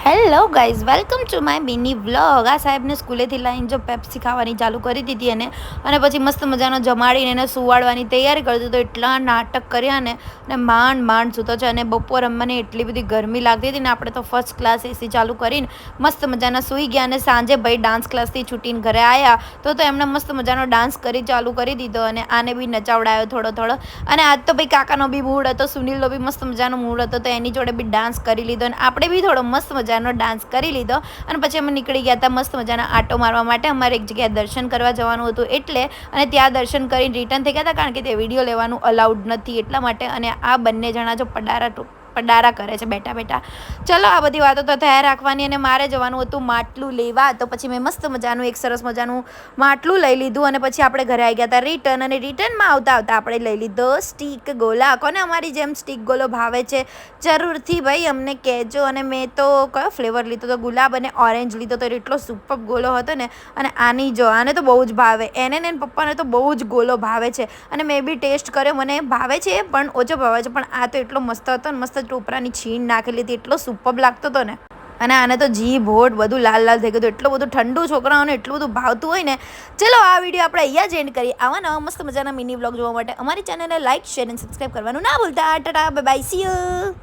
Hello guys, welcome to my mini vlog. આ સાહેબને સ્કૂલેથી લાવીને જો પેપ્સી ખાવાની ચાલુ કરી દીધી અને પછી મસ્ત મજાનો જમાડીને એને સુવાડવાની તૈયારી કરી દીધો. એટલા નાટક કર્યા ને માંડ સૂતો છે. અને બપોર અમને એટલી બધી ગરમી લાગતી હતી ને આપણે તો ફર્સ્ટ ક્લાસ એસી ચાલુ કરીને મસ્ત મજાના સૂઈ ગયા. અને સાંજે ભાઈ ડાન્સ ક્લાસથી છૂટીને ઘરે આવ્યા તો એમને મસ્ત મજાનો ડાન્સ ચાલુ કરી દીધો અને આને બી નચાવડાયો થોડો. અને આજ તો ભાઈ કાકાનો બી મૂડ હતો, સુનિલનો બી મસ્ત મજાનો મૂડ હતો, તો એની જોડે બી ડાન્સ કરી લીધો. અને આપણે બી થોડો મસ્ત મજાનો ડાન્સ કરી લીધો. અને પછી અમે નીકળી ગયા હતા મસ્ત મજાના આટો મારવા માટે. અમારે એક જગ્યાએ દર્શન કરવા જવાનું હતું એટલે, અને ત્યાં દર્શન કરીને રિટર્ન થઈ ગયા હતા કારણ કે તે વિડીયો લેવાનું અલાઉડ નથી એટલા માટે. અને આ બંને જણા જો પડારા કરે છે બેઠા. ચલો, આ બધી વાતો તો તૈયાર રાખવાની. અને મારે જવાનું હતું માટલું લેવા, તો પછી મેં મસ્ત મજાનું એક સરસ મજાનું માટલું લઈ લીધું. અને પછી આપણે ઘરે આવી ગયા હતા રિટર્ન. અને રિટર્નમાં આવતા આપણે લઈ લીધો સ્ટીક ગોલા. કોને અમારી જેમ સ્ટીક ગોલો ભાવે છે જરૂરથી ભાઈ અમને કહેજો. અને મેં તો કયો ફ્લેવર લીધો તો ગુલાબ અને ઓરેન્જ લીધો તો એટલો સુપર ગોલો હતો ને. અને આને તો બહુ જ ભાવે, એને ને પપ્પાને તો બહુ જ ગોલો ભાવે છે. અને મેં બી ટેસ્ટ કર્યો, મને ભાવે છે પણ ઓછો ભાવે છે. પણ આ તો એટલો મસ્ત હતો ને, મસ્ત ટોપરાની છીણ નાખેલી હતી, એટલો સુપર લાગતો હતો ને. અને આને તો જીભ હોઠ બધું લાલ થઈ ગયું. એટલું બધું ઠંડુ છોકરાઓને એટલું બધું ભાવતું હોય ને. ચલો, આ વિડીયો આપણે અહીંયા જ એન્ડ કરીએ. આવા નવા મસ્ત મજાના મિની વ્લોગ જોવા માટે અમારી ચેનલને લાઈક, શેર અને સબસ્ક્રાઈબ કરવાનું ના ભૂલતા. Tata, bye bye, C you.